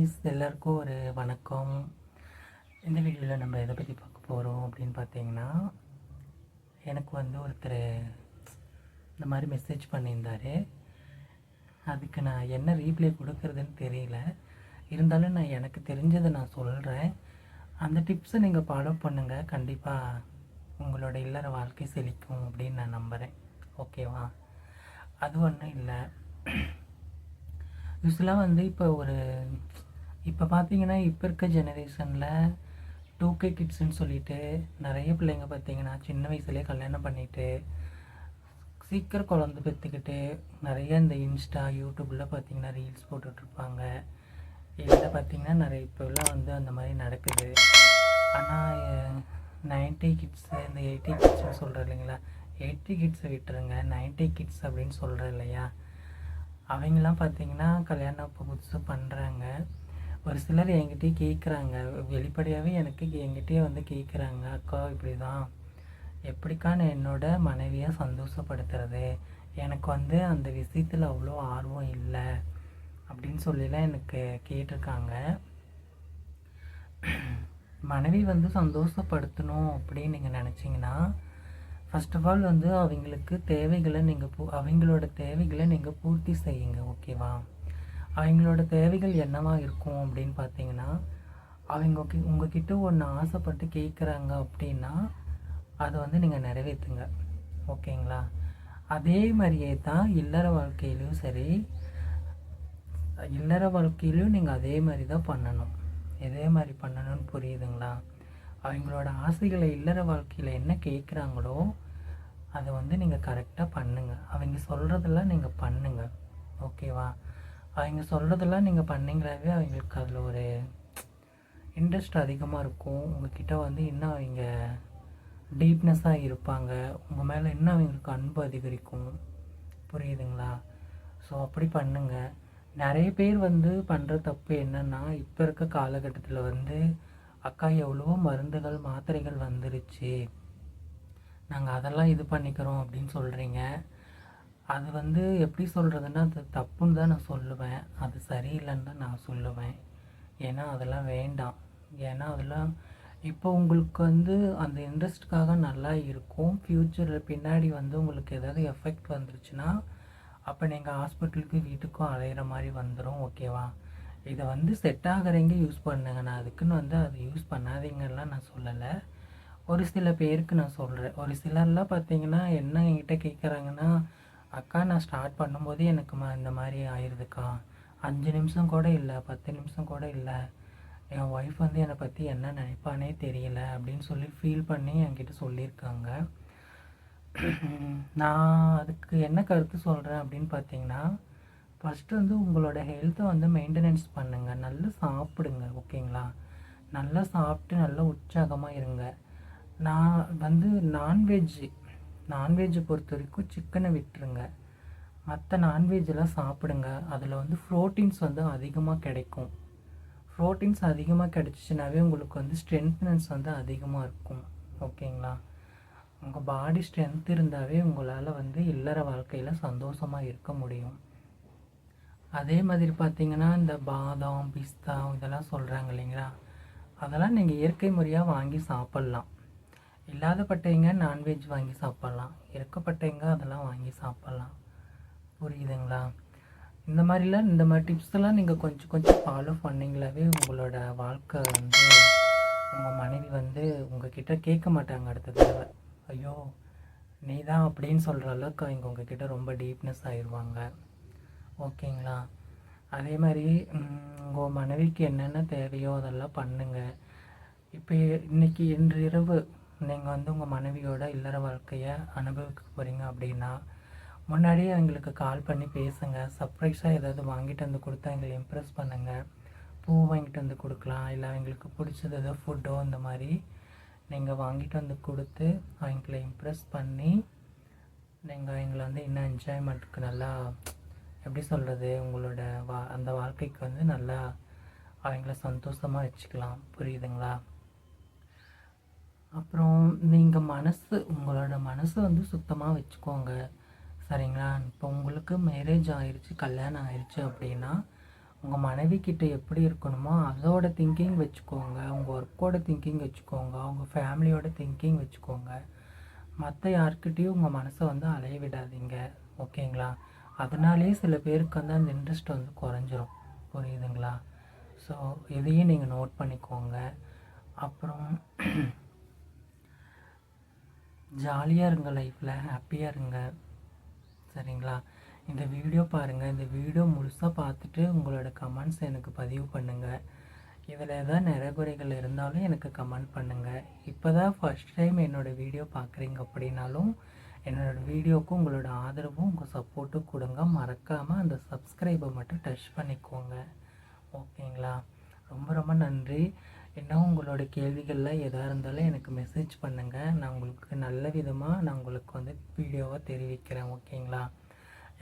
Guys, எல்லாருக்கும் ஒரு வணக்கம். இந்த வீடியோவில் நம்ம எதை பற்றி பார்க்க போகிறோம் அப்படின்னு பார்த்தீங்கன்னா, எனக்கு வந்து ஒருத்தர் இந்த மாதிரி மெசேஜ் பண்ணியிருந்தார். அதுக்கு நான் என்ன ரீப்ளை கொடுக்குறதுன்னு தெரியல. இருந்தாலும் நான் எனக்கு தெரிஞ்சதை நான் சொல்கிறேன். அந்த டிப்ஸை நீங்கள் ஃபாலோ பண்ணுங்கள். கண்டிப்பாக உங்களோட இல்லற வாழ்க்கை செழிக்கும் அப்படின்னு நான் நம்புகிறேன். ஓகேவா? அது ஒன்றும் இல்லை. யூஸ்வலாக வந்து இப்போ பார்த்தீங்கன்னா, இப்போ இருக்க ஜெனரேஷனில் 2K கிட்ஸுன்னு சொல்லிட்டு நிறைய பிள்ளைங்க பார்த்தீங்கன்னா சின்ன வயசுலேயே கல்யாணம் பண்ணிவிட்டு சீக்கிரம் குழந்தை பெற்றுக்கிட்டு நிறைய இந்த இன்ஸ்டா யூடியூப்பில் பார்த்தீங்கன்னா ரீல்ஸ் போட்டுட்ருப்பாங்க. இதில் பார்த்தீங்கன்னா நிறைய இப்போலாம் வந்து அந்த மாதிரி நடக்குது. ஆனால் 90 கிட்ஸு இந்த 80 கிட்ஸ்ன்னு சொல்கிறேன் இல்லைங்களா, 80 கிட்ஸை விட்டுருங்க, 90 கிட்ஸ் அப்படின்னு சொல்கிறேன் இல்லையா, அவங்களாம் பார்த்திங்கன்னா கல்யாணம் இப்போ புதுசு பண்ணுறாங்க. ஒரு சிலர் என்கிட்டயே கேட்குறாங்க, வெளிப்படையாகவே என்கிட்டயே வந்து கேட்குறாங்க, அக்கா இப்படி தான் எப்படிக்கா நான் என்னோடய மனைவியை சந்தோஷப்படுத்துறது, எனக்கு வந்து அந்த விஷயத்தில் அவ்வளோ ஆர்வம் இல்லை அப்படின்னு சொல்லிலாம் எனக்கு கேட்டிருக்காங்க. மனைவி வந்து சந்தோஷப்படுத்தணும் அப்படின்னு நீங்கள் நினச்சிங்கன்னா, ஃபர்ஸ்ட் ஆஃப் ஆல் வந்து அவங்களுக்கு தேவைகளை அவங்களோட தேவைகளை நீங்கள் பூர்த்தி செய்யுங்க. ஓகேவா? அவங்களோட தேவைகள் என்னவாக இருக்கும் அப்படின்னு பார்த்தீங்கன்னா, அவங்க உங்ககிட்ட ஒன்று ஆசைப்பட்டு கேட்குறாங்க அப்படின்னா அதை வந்து நீங்கள் நிறைவேற்றுங்க. ஓகேங்களா? அதே மாதிரியே தான் இல்லற வாழ்க்கையிலையும் சரி, இல்லற வாழ்க்கையிலையும் நீங்கள் அதே மாதிரி தான் பண்ணணும். எதே மாதிரி பண்ணணும்னு புரியுதுங்களா? அவங்களோட ஆசைகளை இல்லற வாழ்க்கையில் என்ன கேட்குறாங்களோ அதை வந்து நீங்கள் கரெக்டாக பண்ணுங்கள். அவங்க சொல்கிறதெல்லாம் நீங்கள் பண்ணுங்கள். ஓகேவா? அவங்க சொல்கிறதெல்லாம் நீங்கள் பண்ணிங்களாவே அவங்களுக்கு அதில் ஒரு இன்ட்ரெஸ்ட் அதிகமாக இருக்கும். உங்கள்கிட்ட வந்து இன்னும் அவங்க டீப்னஸாக இருப்பாங்க. உங்கள் மேலே இன்னும் அவங்களுக்கு அன்பு அதிகரிக்கும். புரியுதுங்களா? ஸோ அப்படி பண்ணுங்கள். நிறைய பேர் வந்து பண்ணுற தப்பு என்னென்னா, இப்போ இருக்க காலகட்டத்தில் வந்து அக்கா எவ்வளவோ மருந்துகள் மாத்திரைகள் வந்துருச்சு, நாங்கள் அதெல்லாம் இது பண்ணிக்கிறோம் அப்படின்னு சொல்கிறீங்க. அது வந்து எப்படி சொல்கிறதுன்னா, அது தப்புன்னு தான் நான் சொல்லுவேன். அது சரியில்லைன்னு தான் நான் சொல்லுவேன். ஏன்னா அதெல்லாம் வேண்டாம். ஏன்னா அதெல்லாம் இப்போ உங்களுக்கு வந்து அந்த இன்ட்ரெஸ்ட்டுக்காக நல்லா இருக்கும். ஃப்யூச்சரில் பின்னாடி வந்து உங்களுக்கு ஏதாவது எஃபெக்ட் வந்துருச்சுன்னா அப்போ நீங்கள் ஹாஸ்பிட்டலுக்கு வீட்டுக்கும் அலையிற மாதிரி வந்துடும். ஓகேவா? இதை வந்து செட் ஆகிறவங்க யூஸ் பண்ணுங்க. நான் அதுக்குன்னு வந்து அதை யூஸ் பண்ணாதீங்கலாம் நான் சொல்லலை. ஒரு சில பேருக்கு நான் சொல்கிறேன். ஒரு சிலர்லாம் பார்த்தீங்கன்னா என்ன என்கிட்ட கேட்குறாங்கன்னா, அக்கா நான் ஸ்டார்ட் பண்ணும்போது எனக்கு இந்த மாதிரி ஆயிடுதுக்கா, 5 நிமிஷம் கூட இல்லை, 10 நிமிஷம் கூட இல்லை, என் ஒய்ஃப் வந்து என்னை பற்றி என்ன நினைப்பானே தெரியல அப்படின்னு சொல்லி ஃபீல் பண்ணி என்கிட்ட சொல்லியிருக்காங்க. நான் அதுக்கு என்ன கருத்து சொல்கிறேன் அப்படின்னு பார்த்தீங்கன்னா, ஃபஸ்ட்டு வந்து உங்களோட ஹெல்த்தை வந்து மெயின்டெனன்ஸ் பண்ணுங்கள். நல்லா சாப்பிடுங்க. ஓகேங்களா? நல்லா சாப்பிட்டு நல்லா உற்சாகமாக இருங்க. நான் வந்து நான்வெஜ்ஜை பொறுத்த வரைக்கும் சிக்கனை விட்டுருங்க. மற்ற நான்வெஜ்ஜெல்லாம் சாப்பிடுங்க. அதில் வந்து ப்ரோட்டீன்ஸ் வந்து அதிகமாக கிடைக்கும். ப்ரோட்டீன்ஸ் அதிகமாக கிடைச்சிச்சினாவே உங்களுக்கு வந்து ஸ்ட்ரென்த்னஸ் வந்து அதிகமாக இருக்கும். ஓகேங்களா? உங்கள் பாடி ஸ்ட்ரென்த் இருந்தாவே உங்களால் வந்து இல்லற வாழ்க்கையில் சந்தோஷமாக இருக்க முடியும். அதே மாதிரி பார்த்திங்கன்னா, இந்த பாதாம் பிஸ்தா இதெல்லாம் சொல்கிறாங்க இல்லைங்களா, அதெல்லாம் நீங்கள் இயற்கை முறையாக வாங்கி சாப்பிட்லாம். இல்லாதப்பட்டவங்க நான்வெஜ் வாங்கி சாப்பிட்லாம், இருக்கப்பட்டவங்க அதெல்லாம் வாங்கி சாப்பிட்லாம். புரியுதுங்களா? இந்த மாதிரி டிப்ஸ்லாம் நீங்கள் கொஞ்சம் கொஞ்சம் ஃபாலோ பண்ணிங்களாவே உங்களோட வாழ்க்கை வந்து உங்கள் மனைவி வந்து உங்ககிட்ட கேட்க மாட்டாங்க அடுத்த தடவை. ஐயோ நீ தான் அப்படின்னு சொல்கிற அளவுக்கு அவங்க உங்ககிட்ட ரொம்ப டீப்னஸ் ஆயிடுவாங்க. ஓகேங்களா? அதே மாதிரி உங்கள் மனைவிக்கு என்னென்ன தேவையோ அதெல்லாம் பண்ணுங்கள். இப்போ இன்று இரவு நீங்கள் வந்து உங்கள் மனைவியோட இல்லற வாழ்க்கையை அனுபவிக்க போகிறீங்க அப்படின்னா, முன்னாடியே அவங்களுக்கு கால் பண்ணி பேசுங்க. சர்ப்ரைஸாக ஏதாவது வாங்கிட்டு வந்து கொடுத்து அவங்களை இம்ப்ரெஸ் பண்ணுங்கள். பூ வாங்கிட்டு வந்து கொடுக்கலாம், இல்லை அவங்களுக்கு பிடிச்சது ஏதோ ஃபுட்டோ இந்த மாதிரி நீங்கள் வாங்கிட்டு வந்து கொடுத்து அவங்கள இம்ப்ரெஸ் பண்ணி நீங்கள் அவங்கள வந்து இன்னும் என்ஜாய்மெண்ட்டுக்கு நல்லா எப்படி சொல்கிறது, உங்களோட அந்த வாழ்க்கைக்கு வந்து நல்லா அவங்கள சந்தோஷமாக வச்சுக்கலாம். புரியுதுங்களா? அப்புறம் நீங்கள் உங்களோட மனசு வந்து சுத்தமாக வச்சுக்கோங்க. சரிங்களா? இப்போ உங்களுக்கு மேரேஜ் ஆயிடுச்சு, கல்யாணம் ஆயிடுச்சு அப்படின்னா உங்கள் மனைவி கிட்ட எப்படி இருக்கணுமோ அதோட திங்கிங் வச்சுக்கோங்க. உங்கள் ஒர்க்கோட திங்கிங் வச்சுக்கோங்க. உங்கள் ஃபேமிலியோட திங்கிங் வச்சுக்கோங்க. மற்ற யார்கிட்டயும் உங்கள் மனசை வந்து அலைய விடாதீங்க. ஓகேங்களா? அதனாலேயே சில பேருக்கு வந்து அந்த இன்ட்ரெஸ்ட் வந்து குறைஞ்சிரும். புரியுதுங்களா? ஸோ இதையும் நீங்கள் நோட் பண்ணிக்கோங்க. அப்புறம் ஜாலியாக இருங்க, லைஃப்பில் ஹாப்பியாக இருங்க. சரிங்களா? இந்த வீடியோ பாருங்கள். இந்த வீடியோ முழுசாக பார்த்துட்டு உங்களோட கமெண்ட்ஸ் எனக்கு பதிவு பண்ணுங்கள். இதில் எதாவது நிறைகுறைகள் இருந்தாலும் எனக்கு கமெண்ட் பண்ணுங்கள். இப்போ தான் ஃபஸ்ட் டைம் என்னோடய வீடியோ பார்க்குறீங்க அப்படின்னாலும் என்னோடய வீடியோவுக்கு உங்களோட ஆதரவும் உங்கள் சப்போர்ட்டும் கொடுங்க. மறக்காமல் அந்த சப்ஸ்கிரைபை மட்டும் டச் பண்ணிக்கோங்க. ஓகேங்களா? ரொம்ப ரொம்ப நன்றி. இன்னும் உங்களோட கேள்விகளில் எதாக இருந்தாலும் எனக்கு மெசேஜ் பண்ணுங்கள். நான் உங்களுக்கு நல்ல விதமாக நான் உங்களுக்கு வந்து வீடியோவை தெரிவிக்கிறேன். ஓகேங்களா?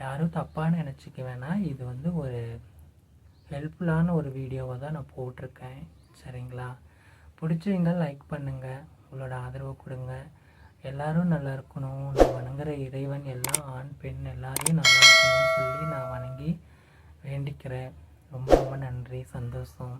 யாரும் தப்பாக நினச்சிக்க வேணாம். இது வந்து ஒரு ஹெல்ப்ஃபுல்லான ஒரு வீடியோவை தான் நான் போட்டிருக்கேன். சரிங்களா? பிடிச்சவங்க லைக் பண்ணுங்கள். உங்களோட ஆதரவை கொடுங்க. எல்லோரும் நல்லா இருக்கணும். நான் வணங்குற இறைவன் எல்லா ஆண் பெண் எல்லாரையும் நல்லா இருக்கணும்னு சொல்லி நான் வணங்கி வேண்டிக்கிறேன். ரொம்ப ரொம்ப நன்றி. சந்தோஷம்.